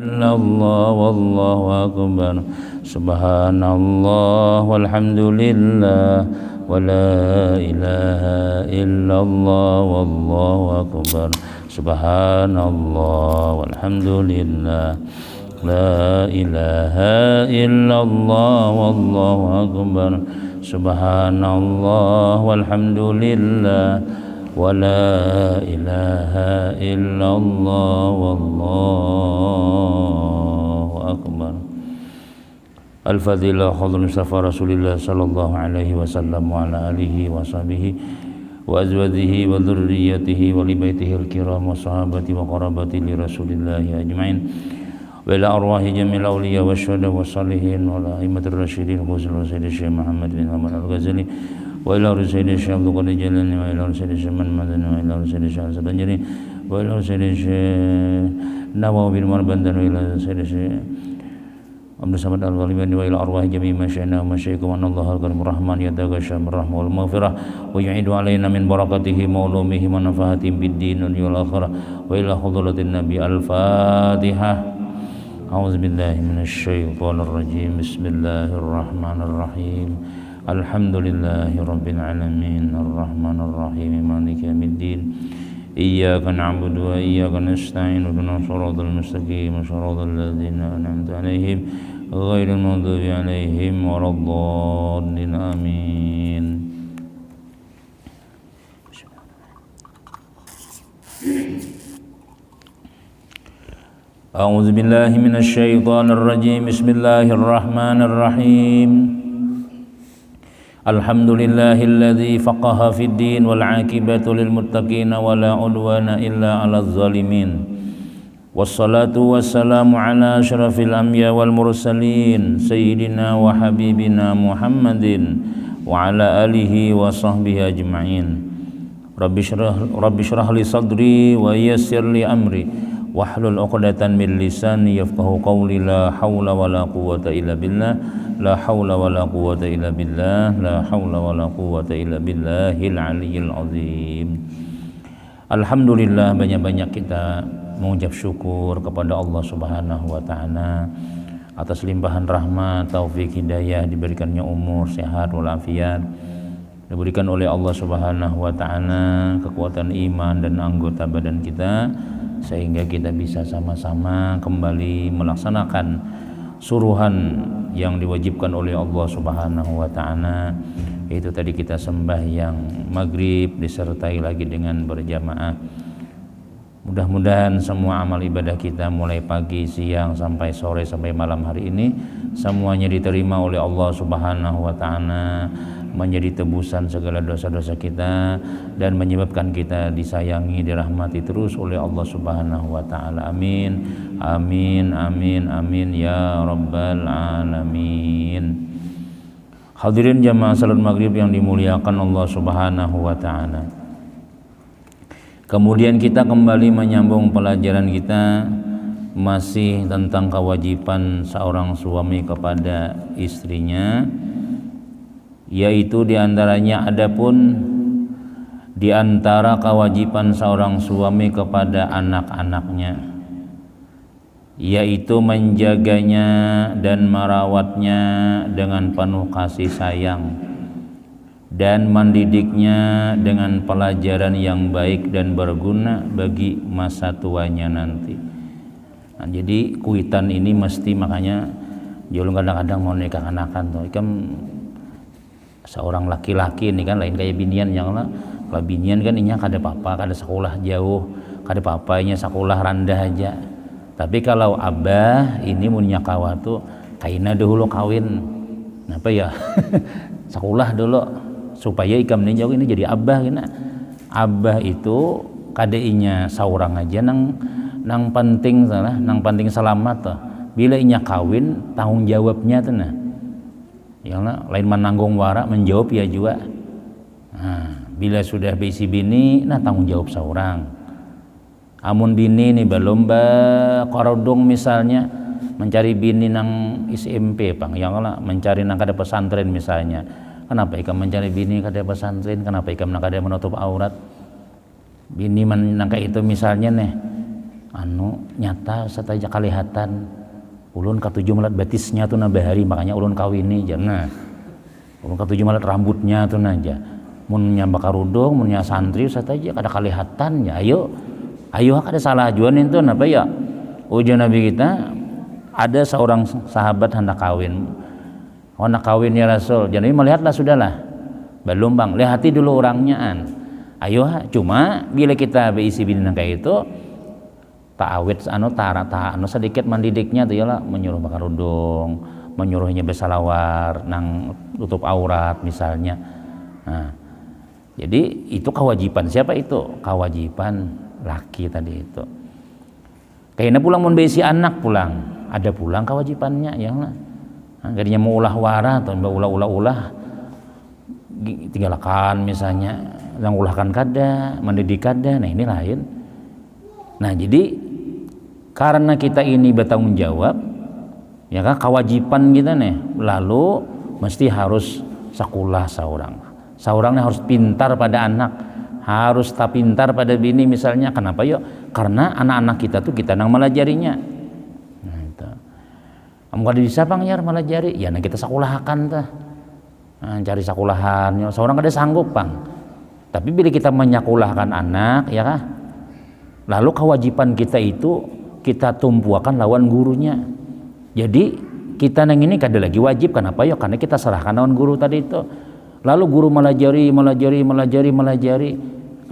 illallah wallahu akbar. Subhanallah walhamdulillah wa la ilaha illallah wallahu akbar. Subhanallah walhamdulillah la ilaha illallah wallahu akbar. Subhanallah walhamdulillah wa la ilaha illallah wallahu akbar. Al-Fadilah Hadrah Mustafa Rasulillah sallallahu alaihi wasallam wa ala alihi wa sahbihi wa azwajihi wa dzurriyyatihi wa li baitihi al-kiram wa sahabati wa qarabati li Rasulillah ajmain wa ila arwahi jamil awliya wa syuhada wa salihin wa la aimatir rasyidin khususnya Sayyid Syekh Muhammad bin Hamad Al-Ghazali wa ila Sayyid Syekh Abdul Qadir Jalani wa ila Sayyid Syekh Madani wa ila Sayyid Syekh Al-Sabanjari wa ila Sayyid Syekh Nawawi bin Marbandan wa ila Sayyid Syekh Abdul Samad Al-Ghalibani wa ila arwahi jami'i masyaykhina wa masyayikhu wa anallahu al-karim rahman yataghasha birrahmah wal maghfirah wa yu'idu alaina min barakatihi ma'lumihi wa nafahatihim bid-din wal akhirah wa ila hudratin nabi al-fatihah. A'udzu billahi minasy syaithanir rajim. Bismillahirrahmanirrahim. Alhamdulillahi rabbil alamin arrahmanir rahim maliki yaumiddin. Iyyaka na'budu wa iyyaka nasta'in ihdinas siratal mustaqim siratal ladzina an'amta 'alaihim ghairil maghdubi 'alaihim waladdallin amin. A'udzu billahi minasy syaithanir rajim. Bismillahirrahmanirrahim. Alhamdulillahilladzi faqaha fid din wal 'aqibatu lil muttaqin wa la 'udwana illa 'alal zalimin. Wassalatu wassalamu ala asyrafil anbiya wal mursalin sayyidina wa habibina Muhammadin wa ala alihi wa sahbihi ajma'in. Rabbi shrah li sadri wa yassir li amri wahlul 'uqdatan min lisani yafqahu qawli. La haula wala quwwata illa billah. La haula wala quwwata illa billah. La haula wala quwwata illa billahil aliyyil azim. Alhamdulillah, banyak-banyak kita mengucap syukur kepada Allah Subhanahu wa taala atas limpahan rahmat, taufik, hidayah, diberikannya umur sehat walafiat, diberikan oleh Allah Subhanahu wa taala kekuatan iman dan anggota badan kita sehingga kita bisa sama-sama kembali melaksanakan suruhan yang diwajibkan oleh Allah Subhanahu wa taala, yaitu tadi kita sembahyang maghrib disertai lagi dengan berjamaah. Mudah-mudahan semua amal ibadah kita mulai pagi, siang sampai sore sampai malam hari ini semuanya diterima oleh Allah Subhanahu wa taala, menjadi tebusan segala dosa-dosa kita dan menyebabkan kita disayangi, dirahmati terus oleh Allah Subhanahu wa taala. Amin. Amin amin amin ya rabbal alamin. Hadirin jamaah salat maghrib yang dimuliakan Allah Subhanahu wa taala. Kemudian kita kembali menyambung pelajaran kita masih tentang kewajiban seorang suami kepada istrinya, yaitu diantaranya adapun diantara kewajiban seorang suami kepada anak-anaknya, yaitu menjaganya dan merawatnya dengan penuh kasih sayang dan mendidiknya dengan pelajaran yang baik dan berguna bagi masa tuanya nanti. Nah, jadi kuitan ini mesti, makanya jolong kadang-kadang mau nikah anakan tuh kan seorang laki-laki ini kan lain kayak binian yang lah. Kalau binian kan inya kada papa, kada sekolah jauh, kada papanya sekolah rendah aja. Tapi kalau abah ini punya kawan tuh kaina dahulu kawin, apa ya sekolah dulu supaya ikam nih jauh ini jadi abah kena. Abah itu kadainya seorang aja nang penting salah, nang penting selamat tuh. Bila inya kawin tanggung jawabnya tuh nah. Yang lain menanggung warak menjawab ya juga. Nah, bila sudah bisi bini nah tanggung jawab seorang. Amun bini nih berlomba korodong misalnya mencari bini nang SMP pang, yang lah mencari nang kada pesantren misalnya. Kenapa ikam mencari bini kada pesantren? Kenapa ikam nang kada menutup aurat? Bini nang kayak itu misalnya nih anu nyata sataja kalihatan ulun katuju melat batisnya tuh nabahari makanya ulun kawini jangan ulun katuju melat rambutnya tuh aja mun nya bakarudung mun nya santri sataja kada kalihatan ya ayo kada salah juan itu napa ya ujian nabi kita ada seorang sahabat hendak kawin ya Rasul jadi melihatlah sudahlah belum bang lihati dulu orangnya ayo cuma bila kita berisi bina kayak itu ta'awid anu sedikit mendidiknya tuh ya menyuruh bakarudung menyuruhnya bersalawar nang tutup aurat misalnya nah jadi itu kewajiban siapa itu kewajiban laki tadi itu kayaknya pulang membesi anak pulang ada pulang kewajibannya ya lah gadinya mau ulah wara atau ulah tinggalkan misalnya yang ulahkan kada mendidik kada nah ini lain nah jadi karena kita ini bertanggung jawab ya kan kewajiban kita nih lalu mesti harus sekolah seorangnya harus pintar pada anak harus tak pintar pada bini misalnya kenapa yuk karena anak-anak kita tuh kita nang melajarinya nah itu kamu kada bisa pangyar melajari ya nah kita sekolahkan tuh nah, cari sekolahan seorang kada sanggup pang tapi bila kita menyekolahkan anak ya kah lalu kewajiban kita itu kita tumpuakan lawan gurunya jadi kita nang ini kada lagi wajib kenapa yuk karena kita serahkan lawan guru tadi itu lalu guru melajari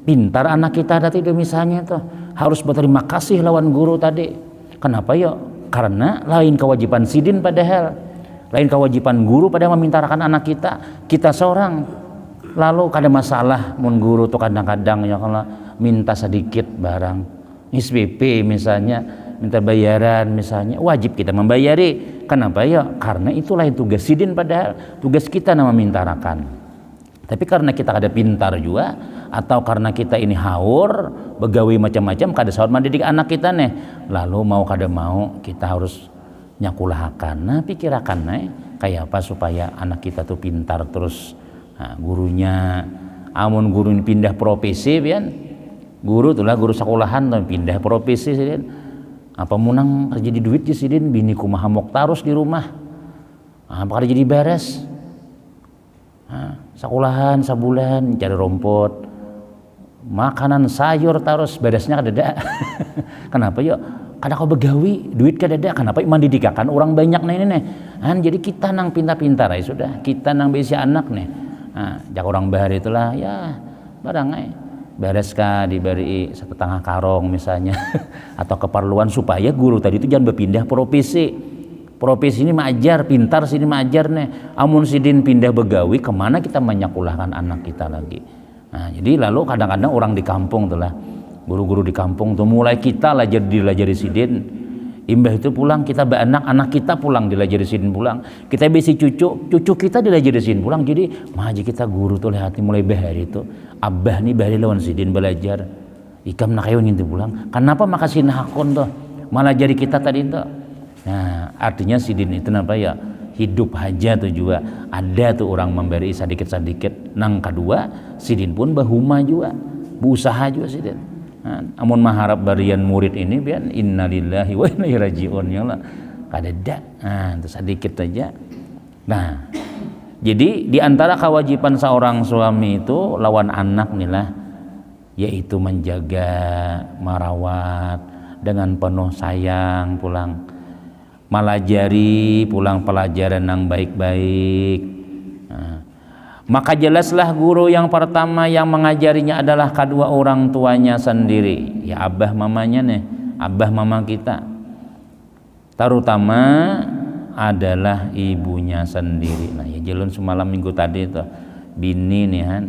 pintar anak kita tadi itu misalnya tuh harus berterima kasih lawan guru tadi kenapa ya karena lain kewajiban sidin padahal lain kewajiban guru pada memintakan anak kita seorang lalu kada masalah mun guru tuh kadang-kadang ya kalau minta sedikit barang SPP misalnya minta bayaran misalnya wajib kita membayari kenapa ya karena itu lain tugas sidin padahal tugas kita nama mintarakan tapi karena kita kada pintar juga atau karena kita ini haur begawi macam-macam kada saur mendidik anak kita nih lalu mau kada mau kita harus nyakulahkan nah pikirakan nih kayak apa supaya anak kita tuh pintar terus nah, gurunya amun guru ini pindah profesi pian guru itulah guru sekolahan tuh pindah profesi sidin apa munang kerja di duit sidin bini kumaha moktarus di rumah apa kada jadi beres sekolahan sebulan cari rumput makanan sayur terus beresnya kadada kenapa yuk kada kau begawi duit kadada kenapa mendidikakan orang banyak nih nih jadi kita nang pintar-pintar ya sudah kita nang besi anak nih jak orang bahar itulah ya barang beres kah diberi 1,5 karong misalnya atau keperluan supaya guru tadi itu jangan berpindah profesi ini mengajar pintar sini mengajar nih amun sidin pindah begawi kemana kita menyekolahkan anak kita lagi nah jadi lalu kadang-kadang orang di kampung tuh lah guru-guru di kampung tuh mulai kita dilajari sidin imbah itu pulang kita anak kita pulang dilajari sidin pulang kita bisi cucu kita dilajari sidin pulang jadi maji kita guru tuh lihat mulai bahari itu abah nih bahari lawan sidin belajar ikam nak kayon itu pulang kenapa makasih hakon tuh malah jadi kita tadi tuh nah artinya sidin itu apa ya hidup aja tuh juga ada tuh orang memberi sedikit-sedikit nang kedua sidin pun bahuma juga berusaha juga sidin nah, amun maharap barian murid ini biar innalillahi wa inna ilaihi rajiun ya Allah kadada nah itu sedikit aja nah jadi diantara kewajiban seorang suami itu lawan anak nih lah yaitu menjaga merawat dengan penuh sayang pulang melajari pulang pelajaran yang baik-baik nah, maka jelaslah guru yang pertama yang mengajarinya adalah kedua orang tuanya sendiri ya abah mamanya nih abah mama kita terutama adalah ibunya sendiri nah ya jalan semalam minggu tadi itu bini nih kan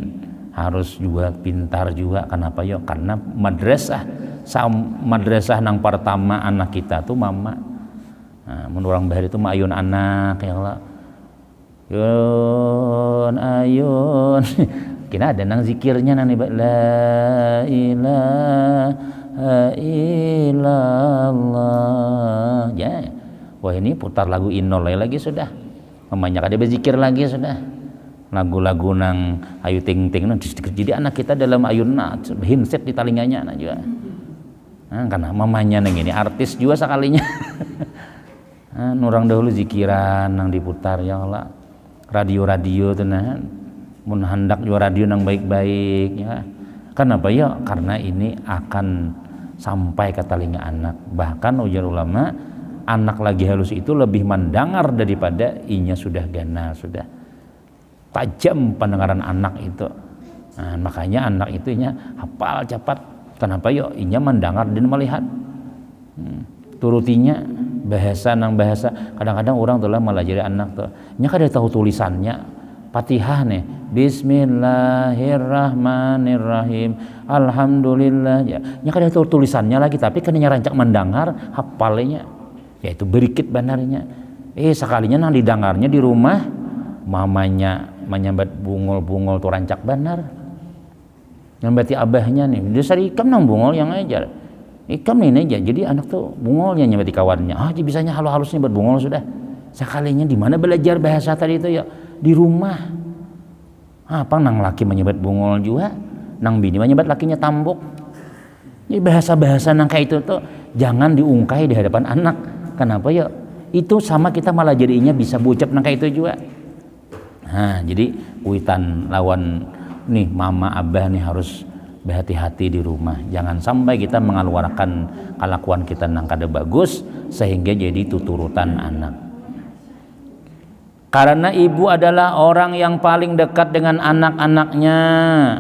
harus juga pintar juga kenapa yuk karena madrasah nang pertama anak kita tuh mama nah, menurang bahari itu ayun anak ya Allah ayun kira ada nang zikirnya nang la ilaha illallah ya wah ini putar lagu innolai lagi sudah namanya ada berzikir lagi sudah lagu-lagu nang ayu ting ting jadi anak kita dalam ayun hinset di talinganya juga Karena mamanya neng ini artis juga sekalinya. Nurang dahulu zikiran nang diputar ya Allah, radio tuh nah, mun hendak juga radio nang baik-baik ya. Kenapa ya? Karena ini akan sampai ke telinga anak. Bahkan ujar ulama, anak lagi halus itu lebih mendengar daripada inya sudah ganal, sudah tajam pendengaran anak itu. Makanya anak itu inya hafal cepat. Kenapa yo? Inya mendengar dan melihat. Turutinya bahasa nang bahasa. Kadang-kadang orang tuh lah melajari anak tuh. Nya kada tahu tulisannya. Fatihah nih. Bismillahirrahmanirrahim. Alhamdulillah. Ya, nya kada tahu tulisannya lagi, tapi kan nya rancak mendengar hafalnya. Yaitu berikit banarnya. Sekalinya nang didengarnya di rumah, mamanya menyambat bungul-bungul tuh rancak banar. Nyambati abahnya nih, dia sari ikam nang bungol yang ngajar. Ikam nih aja, jadi anak tuh bungolnya nyambati kawannya. Bisanya halus-halusnya buat bungol sudah. Sekalinya di mana belajar bahasa tadi itu ya? Di rumah. Apa nang laki menyambat bungol juga, nang bini menyambat lakinya tambok. Jadi bahasa-bahasa nang kayak itu tuh jangan diungkai di hadapan anak. Kenapa ya? Itu sama kita malah jadinya bisa bucap nang kayak itu juga. Jadi kuitan lawan nih mama abah nih harus berhati-hati di rumah, jangan sampai kita mengeluarkan kelakuan kita nang kada bagus sehingga jadi tuturutan anak. Karena ibu adalah orang yang paling dekat dengan anak-anaknya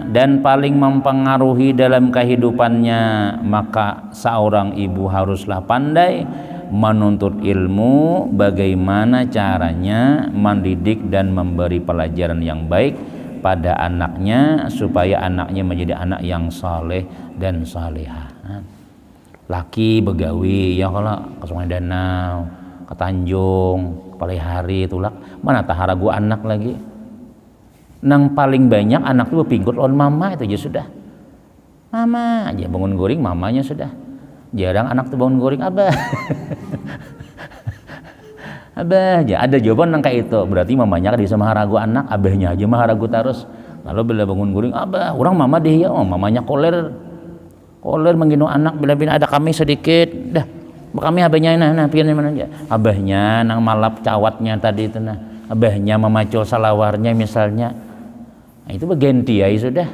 dan paling mempengaruhi dalam kehidupannya, maka seorang ibu haruslah pandai menuntut ilmu bagaimana caranya mendidik dan memberi pelajaran yang baik pada anaknya supaya anaknya menjadi anak yang saleh dan salehah. Laki begawi ya kalau ke Sungai Danau, ke Tanjung, ke Palihari tulak, mana taharagu anak lagi. Nang paling banyak anak tuh pingkut on mama itu aja sudah. Mama aja bangun goring mamanya sudah. Jarang anak tuh bangun goring abah. Abah aja ada jawaban nang kayak itu, berarti mamanya kan bisa maharagu anak, abahnya aja maharagu terus. Lalu bila bangun guring abah, orang mama deh ya, mamanya koler menggendong anak bila ada kami sedikit, dah kami abahnya pian mana aja, abahnya nang malap cawatnya tadi itu nah, abahnya memacul salawarnya misalnya, nah, itu berganti ya sudah,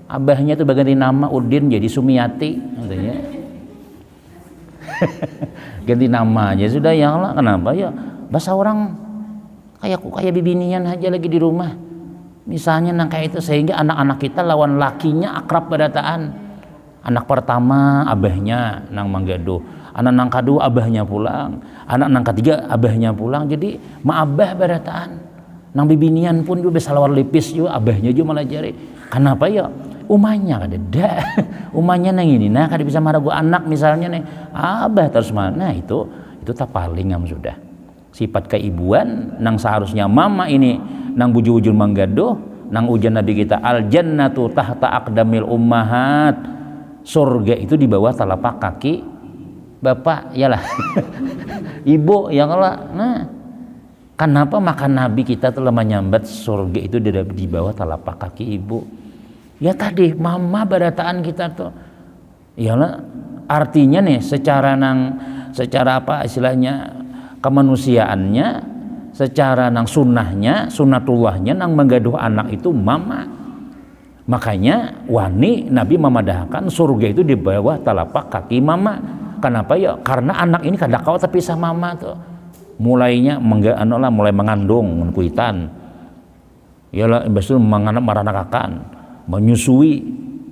abahnya tuh berganti nama Udin jadi Sumiati, katanya. Ganti nama aja sudah ya Allah, kenapa ya? Bahasa orang kayak bibinian aja lagi di rumah misalnya nang kayak itu, sehingga anak-anak kita lawan lakinya akrab badataan. Anak pertama abahnya nang manggaduh, anak nang kedua abahnya pulang, anak nang ketiga abahnya pulang, jadi maabah badataan. Nang bibinian pun juga bisa lawan lipis juga abahnya juga malah jari. Kenapa ya? Umahnya kada ada. Umahnya nang ini nah kada bisa maragu anak misalnya nih abah terus mana itu tak paling sudah sifat keibuan nang seharusnya mama ini nang bujur-bujur manggaduh nang ujian Nabi kita al jannatu tahta aqdamil ummahat, surga itu di bawah telapak kaki bapak yalah. Ibu ya kalau nah kenapa makan Nabi kita telah menyambat surga itu di bawah telapak kaki ibu ya tadi mama badataan kita tuh yalah, artinya nih secara apa istilahnya kemanusiaannya, secara nang sunnatullahnya nang menggaduh anak itu mama. Makanya wani Nabi memadahkan surga itu di bawah telapak kaki mama. Kenapa ya? Karena anak ini kada kau terpisah mama tuh. Mulainya mulai mengandung kuitan. Yalah besul maranakakan, menyusui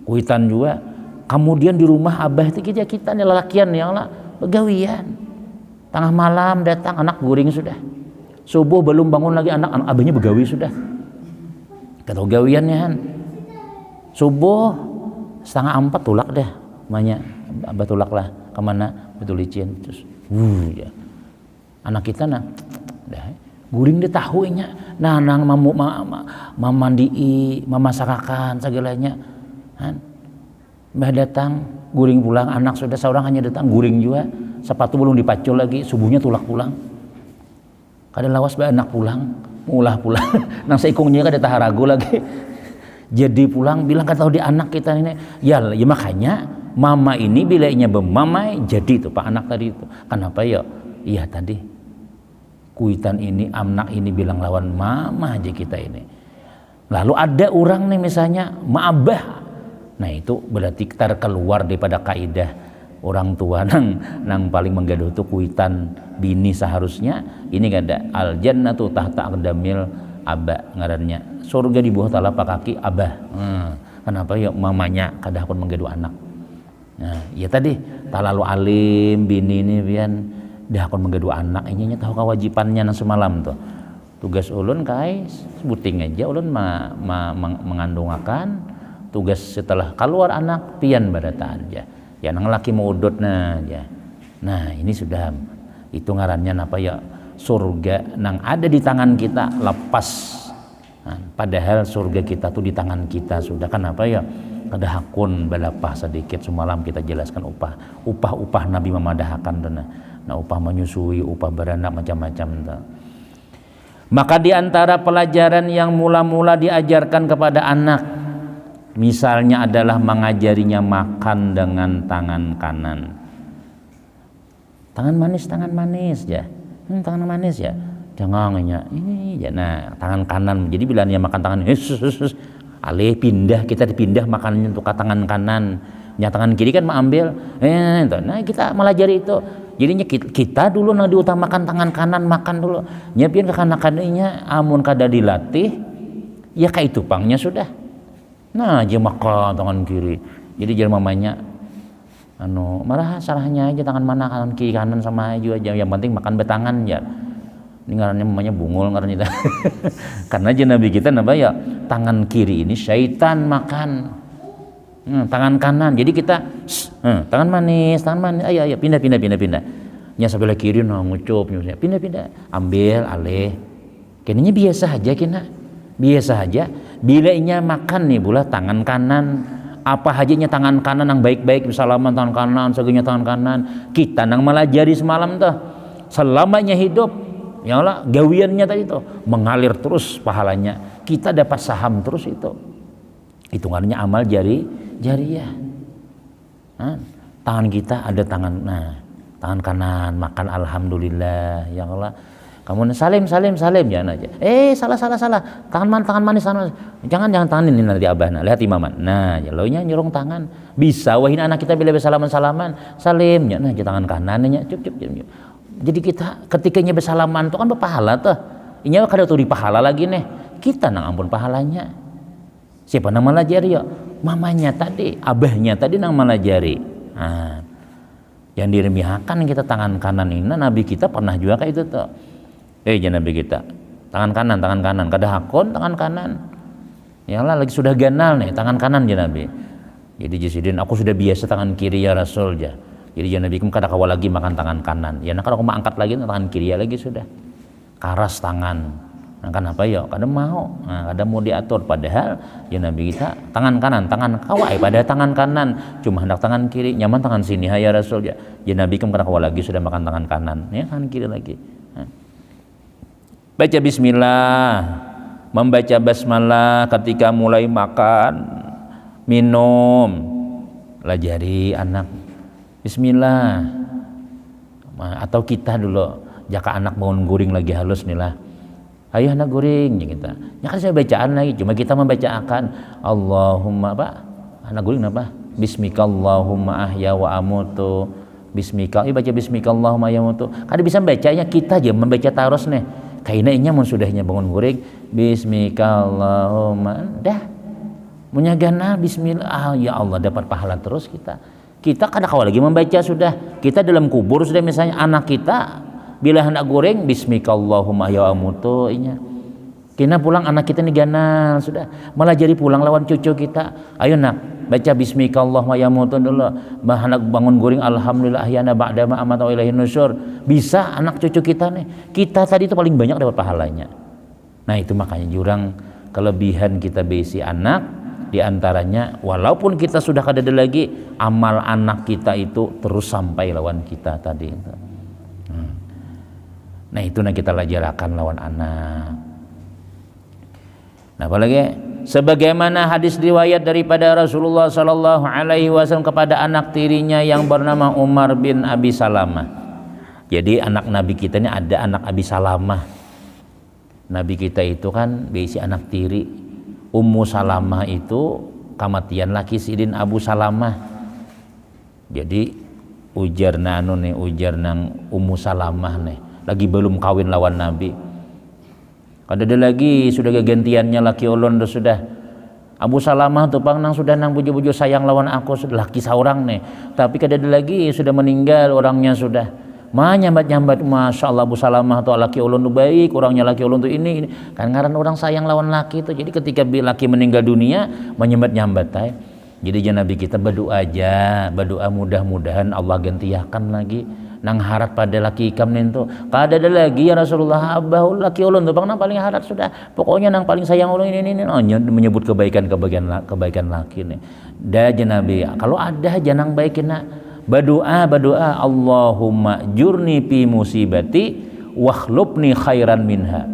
kuitan juga. Kemudian di rumah abah itu kita nih lelakian ya Allah begawian. Tengah malam datang anak guring sudah. Subuh belum bangun lagi anak abahnya begawi sudah. Kata gawiannya kan. Subuh 3:30 tulak dah. Namanya abah tulak lah kemana betul licin terus. Ya. Anak kita nah dah guring dia tahunya. Nah nang mamandii, mamasakakan segalanya. Kan. Mbah datang guring pulang anak sudah seorang hanya datang guring juga. Sepatu belum dipacul lagi, subuhnya tulak pulang. Kada lawas ba anak pulang, mulah pulang. Nang seikungnya kada taharagu lagi. Jadi pulang bilang kada tahu di anak kita ini. Ya makanya mama ini bilainya bemamai jadi itu pak anak tadi itu. Kenapa ya? Iya tadi kuitan ini anak ini bilang lawan mama aja kita ini. Lalu ada orang nih misalnya maabah, nah itu berarti kita keluar daripada kaidah orang tua nang paling menggaduh itu kuitan bini seharusnya ini gak ada al jannatu tahta aqdamil abah ngarannya surga di bawah telapak kaki abah. Kenapa ya mamanya kada pun menggaduh anak. Nah ya tadi talalu alim bini ini pian dah kon menggaduh anak ini tahu kewajibannya nang semalam tuh. Tugas ulun kai sebuting aja ulun mengandung akan tugas setelah keluar anak pian badataan aja. Ya nang laki mau udut nah ya. Nah ini sudah itu ngarannya apa ya surga nang ada di tangan kita lepas. Nah, padahal surga kita tuh di tangan kita sudah. Kenapa ya? Kada hakun balapah sedikit semalam kita jelaskan upah Nabi memadahakan dana. Nah upah menyusui, upah beranak macam-macam tuh. Maka di antara pelajaran yang mula-mula diajarkan kepada anak misalnya adalah mengajarinya makan dengan tangan kanan. Tangan manis ya. Tangan manis ya. Jangan ini ya. Nah, tangan kanan. Jadi bila dia makan tangan alih pindah kita dipindah makanannya untuk ke tangan kanan. Ya tangan kiri kan mengambil. Nah, kita melajari itu. Jadinya kita dulu nah diutamakan tangan kanan makan dulu. Nyiapin kekanak-kanaknya amun kada dilatih ya kayak itu pangnya sudah. Nah, dia makan tangan kiri. Jadi jangan mamanya marah salahnya aja tangan mana kanan kiri kanan sama aja yang penting makan betangan ya. Ini ngarannya mamanya bungul ngarannya. Karena aja Nabi kita napa ya tangan kiri ini syaitan makan. Tangan kanan. Jadi kita tangan manis, ayo pindah. Nya sebelah kiri ngucup pindah. Ambil alih. Kenanya biasa aja kena. Biasa aja. Bila inya makan nih pula tangan kanan, apa hajanya tangan kanan yang baik-baik salaman tangan kanan, segenya tangan kanan. Kita nang melajari semalam tuh. Selamanya hidup, ya Allah, gawiannya tadi tuh mengalir terus pahalanya. Kita dapat saham terus itu. Hitungannya amal jariyah. Tangan kita ada tangan tangan kanan makan alhamdulillah ya Allah. Kamu salim ya aja. Salah. Tangan manis sana. Jangan tangan ini nanti abah lihat imaman. Nah, ya lo nya nyurung tangan. Bisa wahin anak kita bila bersalaman salim ya nah tangan kanannya cup. Jadi kita ketikanya bersalaman itu kan berpahala tuh. Inya kada tuh di pahala lagi nih. Kita nang ampun pahalanya. Siapa nang melajari ya? Mamanya tadi, abahnya tadi nang melajari. Nah, yang diremihakan kita tangan kanan ini Nabi kita pernah juga kayak itu tuh. Nabi kita tangan kanan kada hakun tangan kanan ya Allah lagi sudah ganal nih tangan kanan ya Nabi. Jadi jisidin aku sudah biasa tangan kiri ya Rasul ya. Jadi Nabi kada kawal lagi makan tangan kanan ya nak aku mau angkat lagi tangan kiri ya lagi sudah karas tangan. Nah kan apa ya kada mau kada mau diatur padahal ya Nabi kita tangan kanan tangan kawai pada tangan kanan cuma hendak tangan kiri nyaman tangan sini ya Rasul ya. Nabi kada kawal lagi sudah makan tangan kanan ya tangan kiri lagi. Baca bismillah, membaca basmalah ketika mulai makan, minum, pelajari anak bismillah. Atau kita dulu, jika anak bangun guring lagi halus nih lah, ayo anak guring ya kita. Ya kan saya bacaan lagi, cuma kita membacakan Allahumma apa? Anak guring apa? Bismikallahumma ahya wa amutu. Bismika, baca bismikallahumma ahya wa amutu. Kada bisa bacanya kita aja membaca taros nih. Kayaknya mun sudahnya bangun guring bismikallahumma dah punya gana bismillah ya Allah dapat pahala terus kita kada kawal lagi membaca sudah kita dalam kubur sudah misalnya anak kita bila hendak goreng bismikallahumma ya amutu inya kena pulang anak kita nih ganal sudah malah jadi pulang lawan cucu kita ayo nak baca bismikallahumma ya amutu dulu hendak bangun goreng alhamdulillah ahyana ba'da ma amata wa ilaihin nusyur bisa anak cucu kita nih kita tadi itu paling banyak dapat pahalanya. Nah itu makanya jurang kelebihan kita besi anak diantaranya walaupun kita sudah kada ada lagi amal anak kita itu terus sampai lawan kita tadi. Nah itu yang kita lajarakan lawan anak. Nah apalagi sebagaimana hadis riwayat daripada Rasulullah sallallahu alaihi wasallam kepada anak tirinya yang bernama Umar bin Abi Salamah. Jadi anak Nabi kita ini ada anak Abi Salamah. Nabi kita itu kan berisi anak tiri. Ummu Salamah itu kamatian laki sidin Abu Salamah. Jadi ujar nang Ummu Salamah nih lagi belum kawin lawan Nabi. Kada ada lagi sudah kegantiannya laki ulun sudah. Abu Salamah tuh pang nang sudah nang buju-buju sayang lawan aku sudah laki seorang nih. Tapi kada ada lagi sudah meninggal orangnya sudah. Nyambat-nyambat, masya Allah Abu Salamah tuh laki ulun tuh baik, orangnya laki ulun tuh ini. Kan ngaran orang sayang lawan laki tuh. Jadi ketika laki meninggal dunia menyambat-nyambat tay. Jadi Nabi kita berdoa aja, berdoa mudah-mudahan Allah gantiakan lagi nang harat pada laki ikam nento. Kada ada lagi ya Rasulullah abah laki ulun tuh bang nang paling harat sudah. Pokoknya nang paling sayang ulun ini menyebut kebaikan laki nih. Dah Nabi, kalau ada janang baik kena berdoa Allahumma jurni fi musibati wakhlubni khairan minha.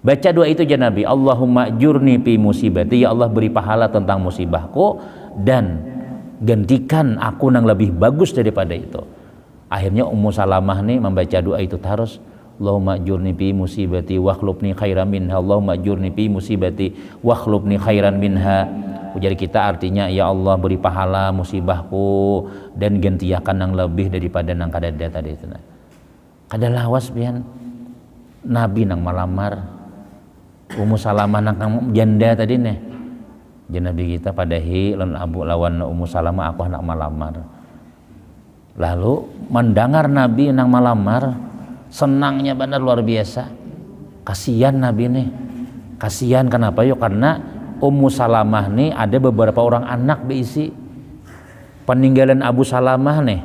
Baca doa itu ya Nabi, Allahumma jurni fi musibati, ya Allah beri pahala tentang musibahku dan gantikan aku nang lebih bagus daripada itu. Akhirnya Ummu Salamah nih membaca doa itu terus, Allahumma jurni fi musibati wakhlubni khairan minha, Allahumma jurni fi musibati wakhlubni khairan minha. Jadi kita artinya ya Allah beri pahala musibahku dan gantiakan yang lebih daripada nang kadada tadi itu. Kada lawas pian Nabi nang malamar Ummu Salamah nang janda tadi nih. Jadi Nabi kita padahi lawan Ummu Salamah aku anak malamar. Lalu mendengar Nabi nang malamar senangnya benar luar biasa. Kasihan Nabi nih. Kasihan kenapa yuk? Karena Ummu Salamah nih ada beberapa orang anak beisi peninggalan Abu Salamah nih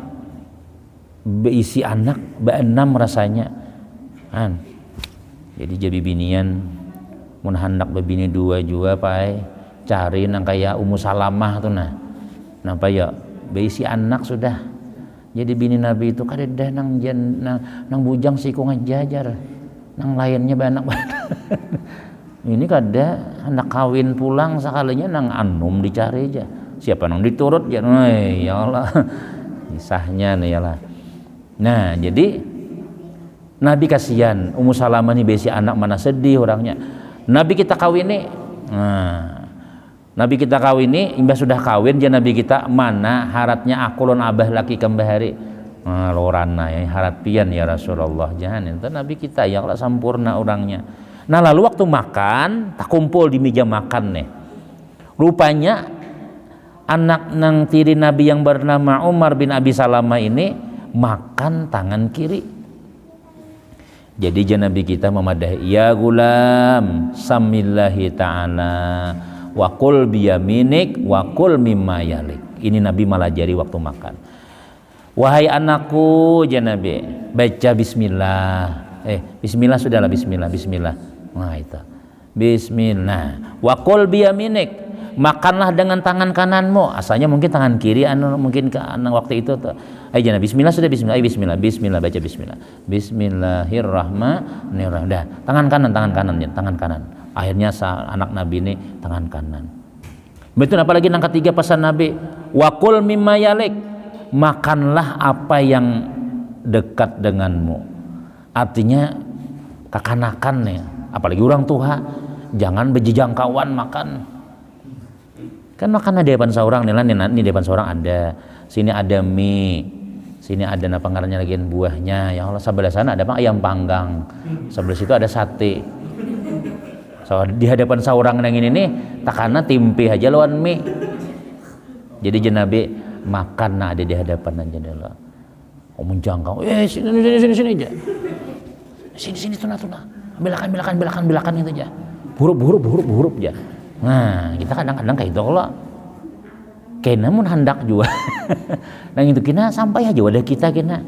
beisi anak be-6 rasanya kan. Jadi binian mun hendak bebini 2 juga pai cari nang kayak Ummu Salamah tuh nampak ya beisi anak sudah. Jadi bini Nabi itu kadeda nang bujang siku ngajajar nang lainnya banyak ini kada hendak kawin pulang sekalinya nang anum dicari aja siapa nang diturut ya ya Allah kisahnya nih ya lah. Nah jadi Nabi kasihan Ummu Salamah nih besi anak mana sedih orangnya. Nabi kita kawin nih Nabi kita kawin nih imbah sudah kawin jadi Nabi kita mana haratnya aku lon abah laki kembahari lorana ya harat pian ya Rasulullah jangan itu Nabi kita yang lah sempurna orangnya. Nah lalu waktu makan tak kumpul di meja makan nih rupanya anak nang tiri Nabi yang bernama Umar bin Abi Salamah ini makan tangan kiri. Jadi Nabi kita memadahi ya gulam samillahi ta'ala wa qul biyaminik wa qul mimma yalik. Ini Nabi malah jari waktu makan. Wahai anakku ya Nabi baca bismillah. Bismillah sudahlah bismillah. Nah itu. Bismillah. Wa qul biyaminik. Makanlah dengan tangan kananmu. Asalnya mungkin tangan kiri mungkin ke waktu itu tuh. Ayo bismillah sudah bismillah. Bismillah baca bismillah. Bismillahirrahmanirrahim. Dah, tangan kanan. Akhirnya anak Nabi ini tangan kanan. Betul apalagi yang ketiga pesan Nabi, wa qul mimma yalik. Makanlah apa yang dekat denganmu. Artinya kekanakan ya, apalagi orang tua jangan bejijangkauan makan. Kan makan di depan seorang nih di depan seorang ada, sini ada mie, sini ada apa ngarannya lagi buahnya. Ya Allah sebelah sana ada ayam panggang, sebelah situ ada sate. So, di hadapan seorang yang ini nih takana timpi aja lawan mie. Jadi Nabi makan ada di hadapan aja dulu. Menjangkau, sini aja. Sini tuna. Belakan itu aja. Buruk aja. Nah, kita kadang-kadang kayak itu kalau kena mun hendak juga. Nah itu kena sampai aja wadah kita kena.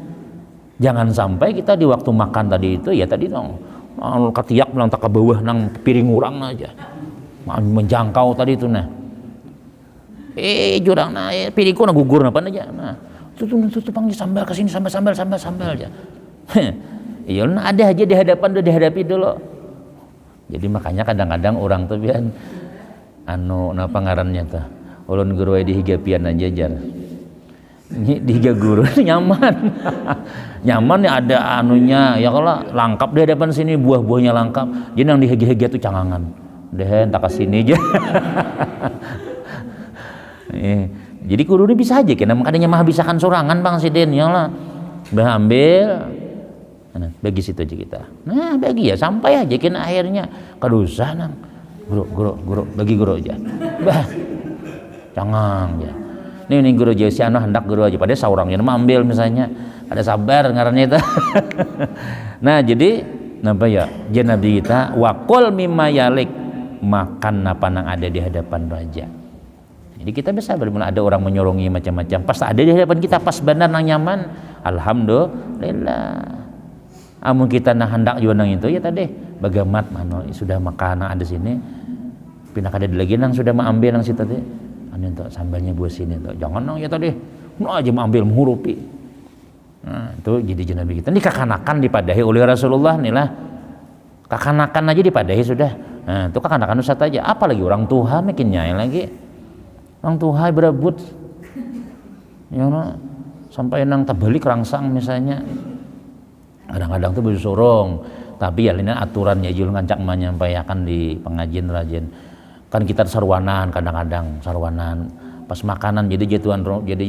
Jangan sampai kita di waktu makan tadi itu ya tadi dong. Ketiak bilang tak ke bawah nang piring urang aja. Menjangkau tadi itu nah. Jurang nah piringku nah gugur apa aja. Nah, tuh panggil sambal ke sini sambal aja. Iya ada aja di hadapan udah dihadapi dulu. Jadi makanya kadang-kadang orang tuh biar anu napa ngarannya tah ulun guru di higapian jajar di higa guru nyaman nyaman ya ada anunya ya kalau lengkap di hadapan sini buah-buahnya lengkap jadi yang di higa-higa tuh cangangan deh tak kesini aja jadi guru ini bisa aja kena makanya mah bisakan sorangan bang sidin ya lah ambil nah, bagi situ aja kita nah bagi ya sampai aja kena akhirnya kadusah nang guru bagi guru aja bah cangang ya ini guru aja si anu hendak guru aja pada saurangnya mah ambil misalnya ada sabar ngarannya itu nah jadi napa ya jen nabi kita wakul mimma yalik makan apa nang ada di hadapan raja jadi kita bisa benar ada orang menyorongi macam-macam pas ada di hadapan kita pas benar nang nyaman alhamdulillah amun kita nah hendak juga nang itu ya tadi bagamat mano sudah makan ada sini pindah kada lagi nang sudah mengambil nang situ tadi anu entuk sambalnya buat sini entuk jangan nang ya tadi nu aja mengambil menghurupi nah itu jadi jenabi kita ini kakanakan dipadahi oleh Rasulullah nih lah kakanakan aja dipadahi sudah nah itu kakanakan Ustaz aja apalagi orang tua makin nyai lagi orang tua berebut ya nah, sampai nang terbalik rangsang misalnya kadang-kadang tuh baju sorong tapi ya ini aturannya jul ngancak menyampaikan di pengajian rajin kan kita sarwanan kadang-kadang sarwanan pas makanan jadi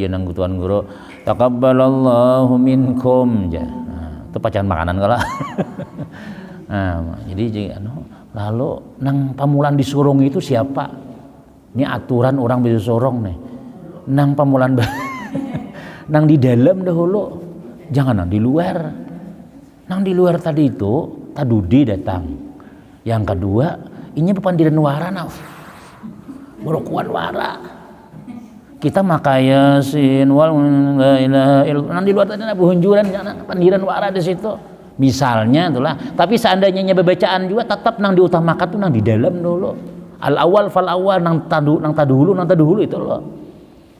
jenang tuan guru taqabbalallahu minkum nah, itu pacaran makanan kalau nah, jadi lalu nang pamulan disurung itu siapa ini aturan orang bisa sorong nih nang pamulan nang di dalam dahulu jangan nang di luar nang di luar tadi itu tadudi datang yang kedua ini pepandiran wara nah berokuan wara kita makaya sin wal la ilaha illallah nang di luar tadi ada hunjuran pandiran wara di situ misalnya itulah tapi seandainya bacaan juga tetap nang diutamakan tuh nang di dalam dulu al awal fal awal nang tadulu itu loh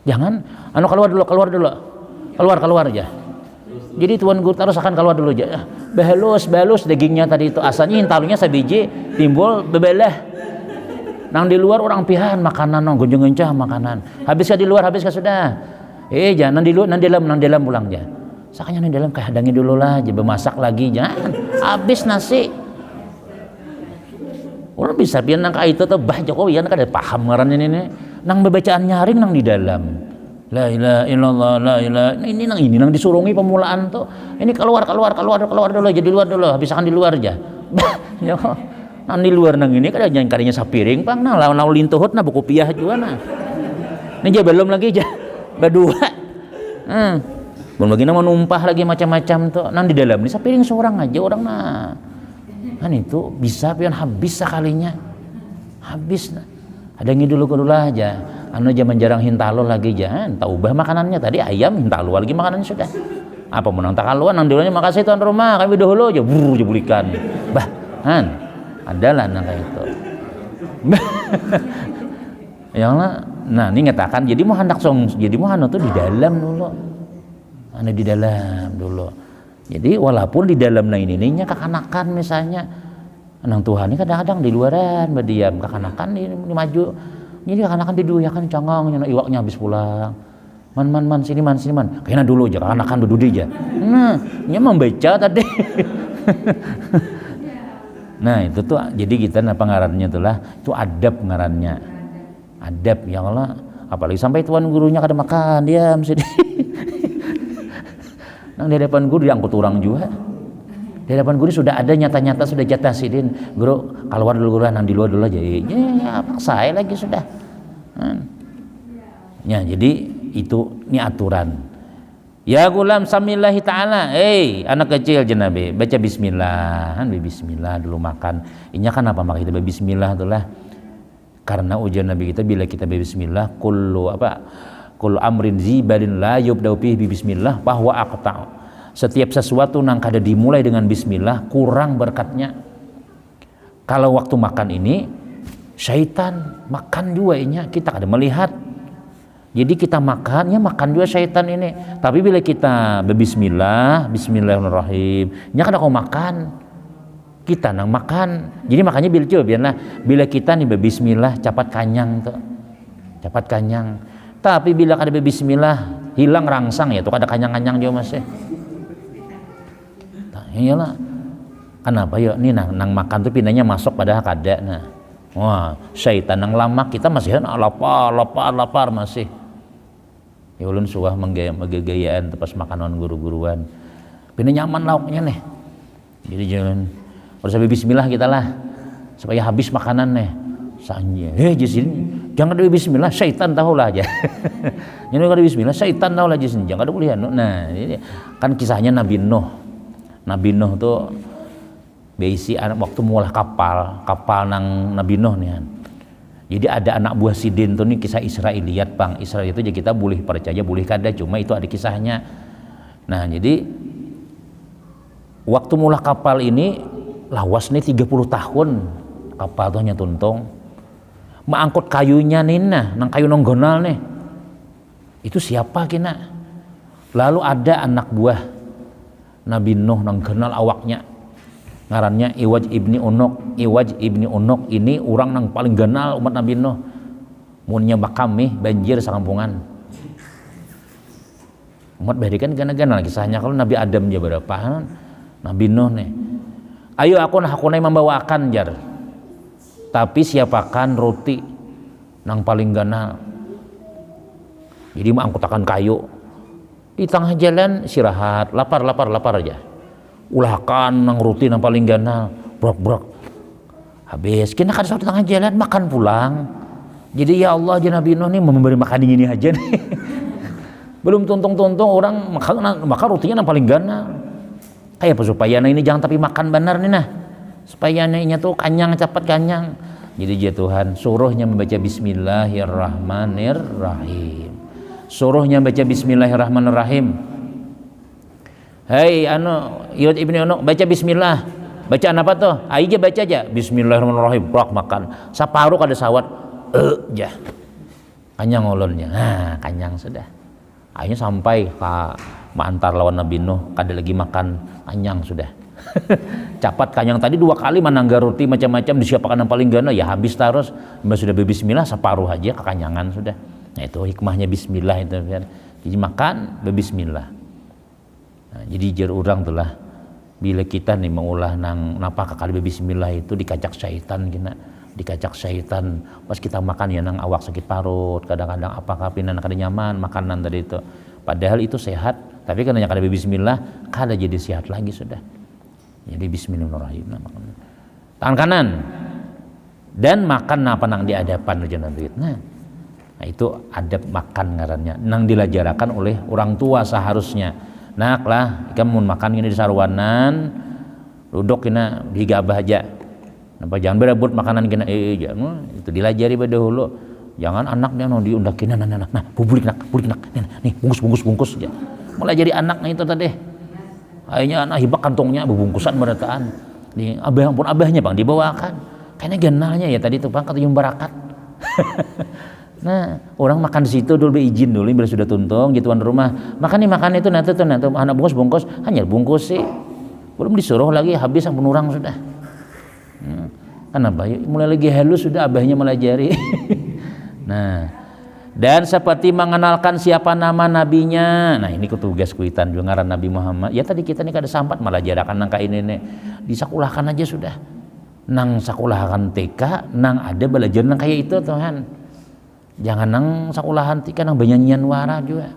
jangan anu keluar dulu aja jadi tuan guru terus akan keluar dulu aja balus dagingnya tadi itu asalnya intalunya sabiji timbul bebelah nang di luar orang pihan makanan nang gonjong-goncah makanan habiskah di luar habiskah sudah jangan nang dalam pulang aja sakanya nang dalam kayak hadangi dulu lah aja bemasak lagi jangan habis nasi orang bisa pian nang kayak itu tuh bah Jokowi kan ada paham ngarannya ini nang bacaan nyaring nang di dalam la ilaha illallah la ilaha ini nang disurungi pemulaan tuh ini keluar dulu jadi luar dulu habisakan di luar aja ya nang di luar nang ini kada jangan kadinya sapiring pang nah lawan lintuhut nah buku piah juga nah ini aja belum lagi aja berdua belum lagi nama numpah lagi macam-macam tuh nang di dalam ini sapiring seorang aja orang nah kan itu bisa pian habis sekalinya habis nah ada yang dulu aja anu zaman jarang hintalo lagi jangan tak ubah makanannya tadi ayam hintalo lagi makanannya sudah apa menang tak kaluan nang dulunya makasih tuan rumah kami dahulu aja aja bulikan bah kan adalah nang kayak itu yang lah nah ini ngatakan jadi mau hendak jadi mau tuh di dalam dulu anu di dalam dulu jadi walaupun di dalam nah ininya kakanakan misalnya nang Tuhan ini kadang-kadang di luaran berdiam kakanakan di maju jadi kakanakan ya kan cangong iwaknya habis pulang man sini man kayaknya dulu aja kakanakan berdudi aja nah ini membaca tadi nah itu tuh jadi kita pengarannya itulah itu adab ngarannya adab ya Allah apalagi sampai tuan gurunya kada makan diam sedih nang di hadapan guru diangkut orang juga di hadapan guru sudah ada nyata-nyata sudah jatah sidin guru keluar dulu guru nang di luar dulu aja ya paksa lagi sudah ya jadi itu ini aturan ya gulam samillahi ta'ala anak kecil jenabe baca bismillah bismillah dulu makan ini kan apa maka kita bismillah itulah karena ujian Nabi kita bila kita bismillah kullu amrin zibalin la yubda'u bihi bismillah bahwa aqta setiap sesuatu nang kada dimulai dengan bismillah kurang berkatnya kalau waktu makan ini syaitan makan juga inya kita kada melihat jadi kita makan juga syaitan ini tapi bila kita berbismillah bismillahirrahmanirrahim nya kada kau makan kita nang makan. Jadi makanya bila kita nih bismillah cepat kanyang tuh. Cepat kanyang. Tapi bila kada bismillah hilang rangsang ya tuh kada kanyang-kanyang juga Mas ya. Nah, iyalah. Kenapa ya nih nang makan tuh pindahnya masuk padahal kada. Nah. Wah, syaitan nang lamak kita masih lapar masih. Ya ulun suah menggayaan tepas makanan guru-guruan. Pindah nyaman lauknya nih. Jadi jangan harus sampai bismillah kita lah supaya habis makanan nih. Sanya. Jisin jangan ada bismillah, syaitan tahulah aja. Jangan ada bismillah, syaitan tahulah jisin. Jangan ada boleh. Nah, ini kan kisahnya Nabi Nuh. Nabi Nuh tuh beisi anak waktu mulai kapal nang Nabi Nuh nih. Jadi ada anak buah Sidin tuh nih kisah Israiliyat Bang. Israel itu kita boleh percaya boleh kada, cuma itu ada kisahnya. Nah jadi waktu mulai kapal ini lawas nih 30 tahun kapal tuh hanya tuntung mengangkut kayunya nina nang kayu nonggonal nih itu siapa kina. Lalu ada anak buah Nabi Nuh nang kenal awaknya ngarannya Iwaj ibni Unuk ini orang nang paling ganal umat Nabi Nuh munnya bakami banjir sakampungan umat bari kan ganal kisahnya. Kalau Nabi Adam aja berapa Nabi Nuh nih ayo aku membawakan jar tapi siapakan roti nang paling ganal. Jadi mengangkutakan kayu di tengah jalan istirahat lapar aja ulahkan nang roti nang paling ganal brok habis kena kada di tengah jalan makan pulang. Jadi ya Allah aja Nabi Nuh nih memberi makan ini aja nih. Belum tuntung orang makan rotinya nang paling ganal kayak apa supaya ini jangan tapi makan benar nih nah supaya nya tuh kanyang cepat kanyang. Jadi ya Tuhan suruhnya membaca bismillahirrahmanirrahim, suruhnya baca bismillahirrahmanirrahim. Hei Iwaj ibni Unuk baca bismillah. Bacaan apa tuh? Aja baca aja bismillahirrahmanirrahim. Brak makan. Saparuh kada sawat. Ja. Kanyang ulunnya. Nah, kanyang sudah. Akhirnya sampai ke mantar lawan Nabi Nuh kada lagi makan kanyang sudah. Capat kanyang tadi 2 kali manangga roti macam-macam disiapkan yang paling gana ya habis terus. Mbak sudah berbismillah separuh aja kekanyangan sudah. Nah itu hikmahnya bismillah itu. Jadi makan berbismillah. Nah, jadi jar urang tulah bila kita nih mengulah nang napa kali bismillah itu dikacak syaitan kena dikacak syaitan pas kita makan ya nang awak sakit parut kadang-kadang apakah pinan kada nyaman makanan tadi itu padahal itu sehat tapi karena kada bismillah kada jadi sehat lagi sudah. Jadi bismillahirrahmanirrahim tangan kanan dan makan apa nang di hadapan Nabi. Nah itu adab makan ngarannya nang dilajarakan oleh orang tua seharusnya. Nak lah, ikan mun makan ini di sarwanan, duduk kena digabah aja. Nampak jangan berebut makanan kena jangan itu dilajari pada dahulu. Jangan anaknya no diundak kena nah publik nak nih bungkus aja. Mulai jadi anaknya itu tadi. Akhirnya anak hibak kantongnya bungkusan berataan. Nih abah pun abahnya Bang dibawakan. Kayaknya genalnya ya tadi tuh Bang kata yung barakat. Nah, orang makan di situ dulu izin dulu bila sudah tuntung gitu tuan rumah. Makan itu nanti anak bungkus hanya bungkus sih. Belum disuruh lagi habis yang penurang sudah. Kenapa? Mulai lagi halus sudah abahnya melajari. Nah, dan seperti mengenalkan siapa nama nabinya. Nah, ini tugas kuitan juga ngaran Nabi Muhammad. Ya tadi kita nih kada sampat malah jarakan nangka ini nih. Disakulahkan aja sudah. Nang sakulahkan TK, nang ada belajar nang kayak itu Tuhan. Jangan nang sakulahan tika nang banyanyian wara juga.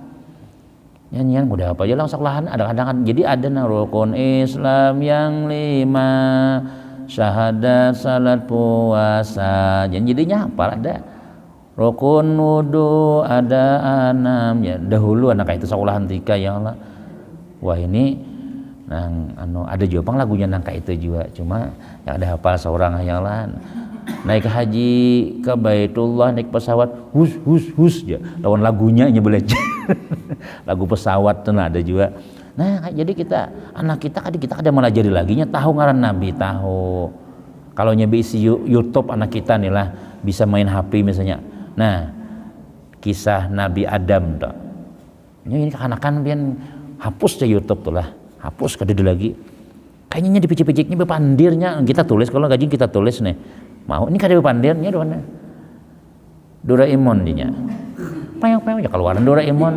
Nyanyian udah apa aja lang sakulahan ada kadang jadi ada nang rukun Islam yang 5 syahadat salat puasa jadinya apa ada rukun wudu ada 6 ya dahulu anak itu sakulahan tika ya Allah. Wah ini nang ada juga pang lagunya nang kayak itu juga cuma yang ada hafal seorang ya Allah. Naik haji ke Baitullah naik pesawat hus ya lawan lagunya nya belajar lagu pesawat tuh ada juga. Nah jadi kita anak kita kada melajari lagi nya tahu ngaran Nabi tahu kalau nya isi YouTube anak kita nih lah bisa main HP misalnya. Nah kisah Nabi Adam tuh ini kekanakan pian hapus aja YouTube tuh lah hapus kada lagi kayaknya dipicik-piciknya bepandirnya kita tulis, kalau gaji kita tulis nih mau ini kada bepandirnya doana Doraemon dinya payung ya keluaran Doraemon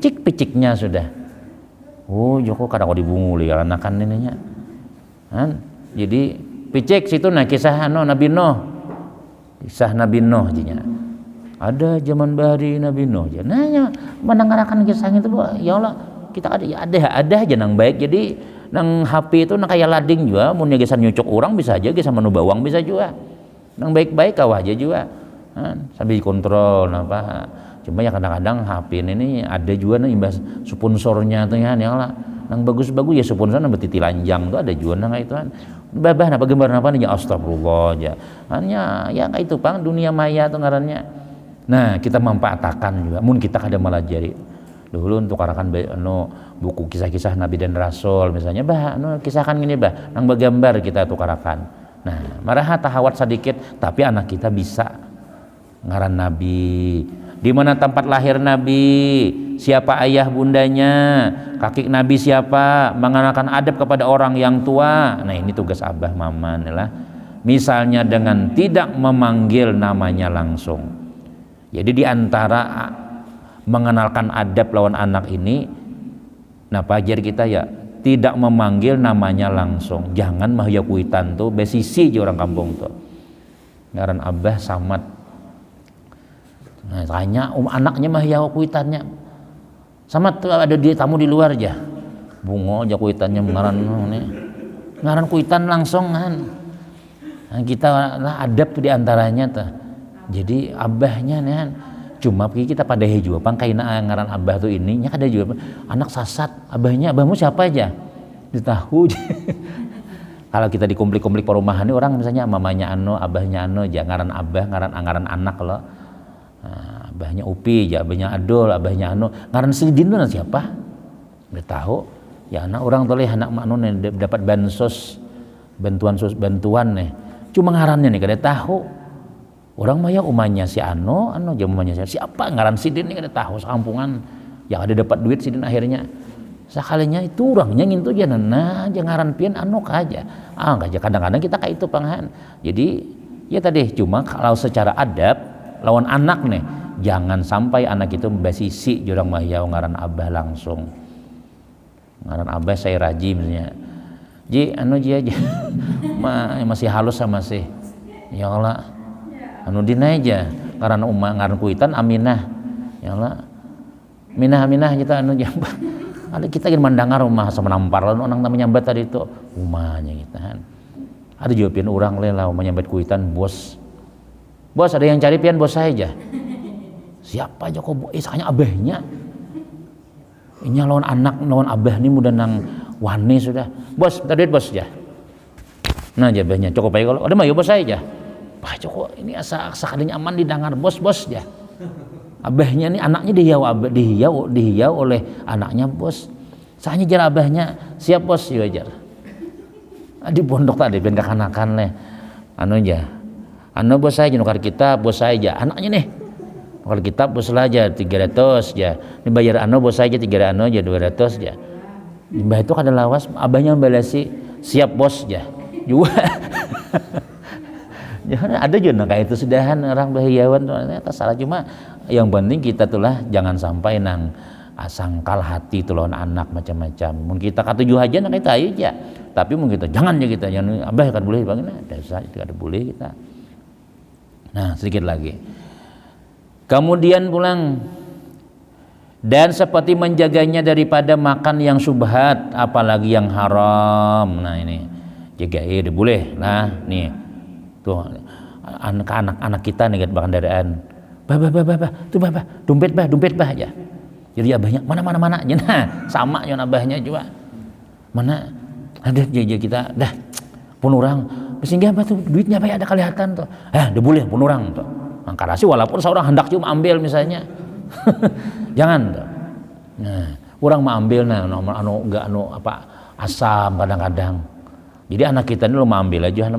cik piciknya sudah. Oh Joko kadang dibunguli anakan ininya kan. Jadi picik situ nah kisah Nabi Nuh, kisah Nabi Nuh jinya ada zaman bahari Nabi Nuh aja nanya mendengarkan kisah itu ya Allah kita ada aja nang baik. Jadi nang HP itu nang kayak lading juga mun gesan nyucuk orang bisa aja gesan menu bawang bisa juga nang baik-baik kawah aja juga kan sambil dikontrol apa. Cuma ya kadang-kadang HP ini ada juga nih imbas sponsornya tuh ya lah nang bagus-bagus ya sponsor nang betiti lanjang tuh ada juga nang itu kan babah apa gambar apa nih ya astagfirullah aja hanya ya kayak itu pang dunia maya tuh ngarannya. Nah kita memanfaatkan juga mun kita kada melajari dulu untuk arakan buku kisah-kisah Nabi dan Rasul misalnya kisahkan gini nang bergambar kita tukarakan. Nah maraha tahawat sedikit tapi anak kita bisa ngaran Nabi, di mana tempat lahir Nabi, siapa ayah bundanya, kaki Nabi siapa, mengenakan adab kepada orang yang tua. Nah ini tugas abah mama adalah misalnya dengan tidak memanggil namanya langsung. Jadi di antara mengenalkan adab lawan anak ini nah pajar kita ya tidak memanggil namanya langsung. Jangan mahya kuitan tuh besisi di orang kampung tuh ngaran abah Samad. Nah tanya anaknya mahya kuitannya Samad tuh ada di tamu di luar aja bungo aja kuitannya ngaran kuitan langsung kan. Nah, kita lah adab tuh diantaranya tuh. Jadi abahnya nih kan cuma kita pada juga pangkaina ngaran abah tuh ininya kada juga anak sasat abahnya abahmu siapa aja ditahu. Kalau kita di komplik-komplik perumahan ini orang misalnya mamanya abahnya jangan ngaran abah ngaran anak loh. Nah, abahnya Upi ya abahnya Adol abahnya ngaran Sidin tuh siapa udah tahu ya anak orang tuh anak makno nih dapat bantuan nih cuma ngarannya nih kada tahu. Orang mah ya umanya si jamuannya siapa ngaran Sidin ini kada tahu sekampungan yang ada dapat duit Sidin akhirnya sekalinya itu orangnya ngintu aja nah jangan pian aja kadang-kadang kita kayak itu panghan. Jadi ya tadi cuma kalau secara adab lawan anak nih jangan sampai anak itu basisi jurang mah ya ngaran abah langsung ngaran abah saya raji misalnya ji aja masih halus sama sih ya Allah dina aja karena ngaran kuitan Aminah ya Allah Minah kita jambat ada kita ingin mendengar rumah sama nampar lalu orang namanya nyambat tadi itu rumahnya kita kan ada juga pian orang lela menyambat kuitan bos ada yang cari pian bos saya aja siapa aja kok isanya abahnya ini lawan anak lawan abah ini mudah nang wani sudah bos minta duit bos aja nah jabahnya cukup aja kalau ada mah ya bos saya aja Pak Joko ini asa kalinya aman didengar bos ya. Abahnya nih anaknya dihiyau oleh anaknya bos. Sahnya jar abahnya siap bos ya jar. Di pondok tadi ben kakanakan leh. Bos saya nukar kita bos saya aja anaknya nih. Nukar kita bos lah aja 300 ya. Ini bayar bos saya aja 300 aja 200 ya. Mbah itu kada lawas abahnya balasi siap bos ya. Juga jangan ada juga kayak itu sudahan orang bahiyawan ternyata salah cuma yang penting kita tulah jangan sampai nang sangkal hati tuh lawan anak macam-macam mungkin kita katujuh aja nak kita aja tapi mungkin kita jangan ya kita jangan abah kan boleh bagaimana dasar itu ada boleh kita. Nah sedikit lagi kemudian pulang dan seperti menjaganya daripada makan yang subhat apalagi yang haram. Nah ini jaga udah boleh lah nih tuh anak kita nih bahkan daraan dompet bah aja jadi abahnya mana nah sama yang abahnya juga mana ada jaja kita dah pun orang sehingga apa tuh duitnya apa ada kelihatan tuh udah boleh pun orang tuh angka rasi walaupun seorang hendak cuma ambil misalnya jangan tuh nah orang mau ambil enggak asam kadang-kadang jadi anak kita ini lo mau ambil aja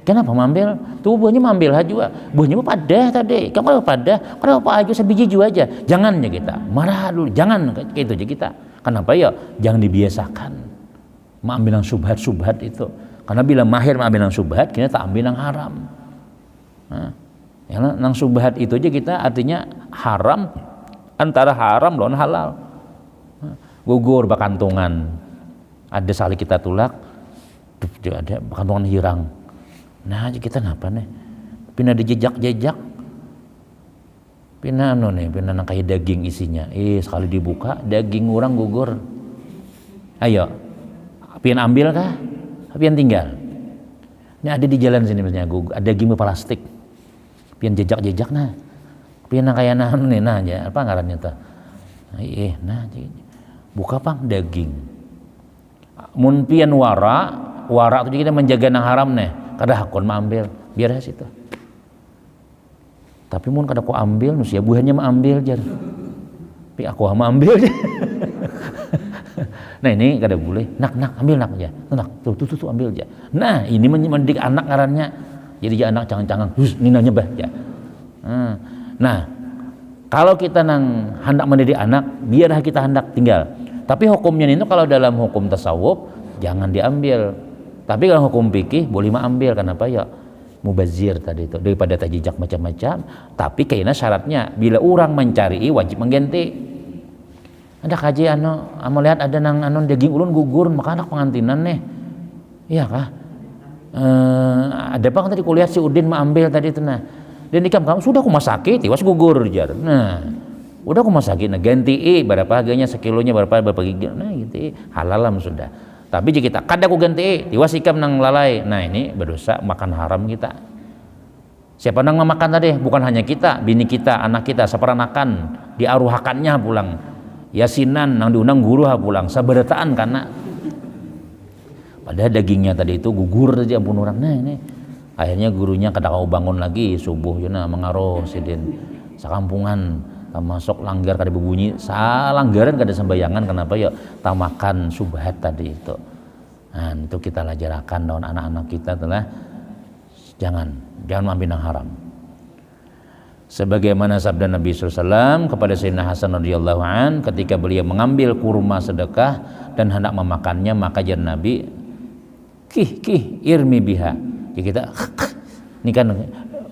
kenapa mambil? Tuh buahnya mambil aja juga. Buahnya mah padah tadi. Kamu pada, kenapa aja sebiji juga aja. Jangan ya kita. Marah dulu. Jangan kayak itu aja kita. Kenapa ya? Jangan dibiasakan. mengambil yang subhat itu. Karena bila mahir mengambil yang subhat, kita tak ambil yang haram. Nah, yang subhat itu aja kita artinya haram, antara haram lawan halal. Gugur bakantungan, ada sali kita tulak, ada bakantungan hirang. Nah aja kita ngapa nih? Pindah di jejak, pindah pindah kayak daging isinya. Sekali dibuka daging orang gugur. Ayo, pian ambil kah? Pian tinggal. Ini ada di jalan sini misalnya, ada daging plastik. Pian jejak nah. Pian kayak nah aja apa ngarannya tuh? Nah, buka pang daging. Mun pian wara itu kita menjaga nang haram nih. Kada hakon ambil, biar situ. Tapi mun kada aku ambil, nusia buahnya ambil jar. Tapi aku ambil. Nah ini kada boleh. Nak ambil nak aja. Nak tuh ambil aja. Nah ini mendidik anak ngarannya. Jadi anak jangan ninanya bah ya. Nah kalau kita nang hendak mendidik anak, biar kita hendak tinggal. Tapi hukumnya itu kalau dalam hukum tasawuf jangan diambil. Tapi kalau hukum fikih boleh ambil. Kenapa ya? Mubazir tadi itu daripada tajijak macam-macam. Tapi kayaknya syaratnya bila orang mencari wajib mengganti. Ada kaji lihat ada nang daging ulun gugur maka anak pengantinan nih. Iya kah? Ada apa tadi kuliah si Udin mengambil tadi itu nah. Dan nikam kamu sudah aku masaki tiwas gugur jar. Nah, udah aku masaki nah ganti berapa harganya sekilonya berapa gigi. Nah gitu halalam sudah. Tapi jika kita kada aku ganti tiwas ikam nang lalai. Nah ini berdosa makan haram kita. Siapa nang memakan tadi? Bukan hanya kita, bini kita, anak kita, seperanakan diaruhakannya pulang. Yasinan nang diundang guru pulang sabarataan karena padahal dagingnya tadi itu gugur saja ampun orang. Nah ini akhirnya gurunya kada kau bangun lagi subuh yuna mengaruh sidin sakampungan masuk langgar kada berbunyi salanggaran kada sembayangan kenapa ya tamakan subhat tadi itu. Nah itu kita lajarakan daun anak-anak kita telah jangan ambil yang haram. Sebagaimana sabda Nabi SAW kepada Sayyidina Hasan radhiyallahu an ketika beliau mengambil kurma sedekah dan hendak memakannya maka jar Nabi kih irmi biha. Jadi kita ini kan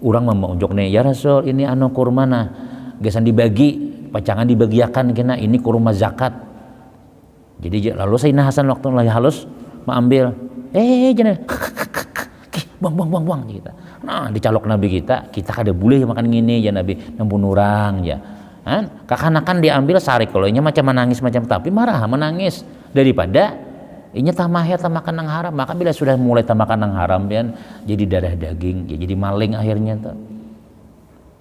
orang memunjuk nih ya Rasul ini kurma nah gesan dibagi pacangan dibagiakan kena ini kurma zakat. Jadi lalu Sayyidina Hasan waktu lagi halus mengambil jangan buang kita. Nah dicalok Nabi kita kada boleh makan gini ya Nabi nampun orang ya kan kakanakan diambil sarik kalau ini macam menangis macam tapi marah menangis daripada ini tamahnya tamakan yang haram. Maka bila sudah mulai tamakan yang haram pian jadi darah daging ya jadi maling akhirnya tuh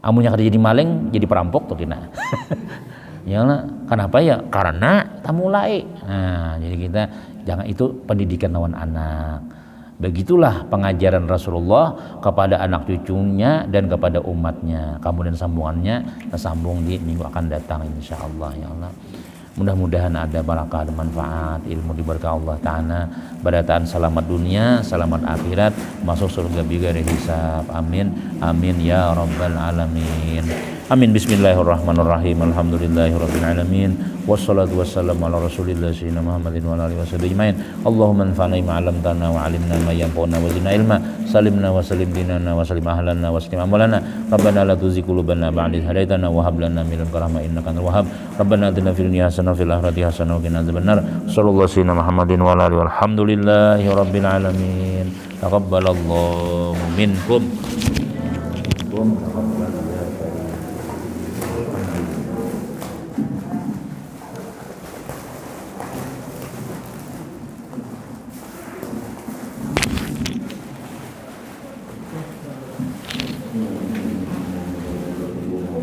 amunya kada jadi maling jadi perampok tuh kena. Ya kenapa ya karena mulai. Nah jadi kita jangan itu pendidikan lawan anak. Begitulah pengajaran Rasulullah kepada anak cucunya dan kepada umatnya. Kemudian sambungannya kita sambung di minggu akan datang insyaallah ya Allah. Mudah-mudahan ada barakah dan manfaat ilmu diberkah Allah Ta'ala, barataan selamat dunia selamat akhirat masuk surga bigari hisab. Amin amin ya rabbal alamin. Amin. Bismillahirrahmanirrahim. Alhamdulillahirabbil alamin. Wassalatu wassalamu ala Rasulillah sayyidina Muhammadin wa alihi wasallam ajmain. Allahumma anfa'na ma 'allamtana wa 'allimna ma yanfa'una wa zidna ilma. Salimna wa salim dinana wa salim ahlana wa salim amalana. Rabbana la tuzigh qulubana ba'da idh hadaytana wa hab lana min ladunka rahmah innaka antal wahhab. Rabbana atina fid dunya hasanah wa fil akhirati hasanah wa qina adzabannar. Sallallahu sayyidina Muhammadin wa alihi walhamdulillahi rabbil alamin. Taqabbalallahu minkum.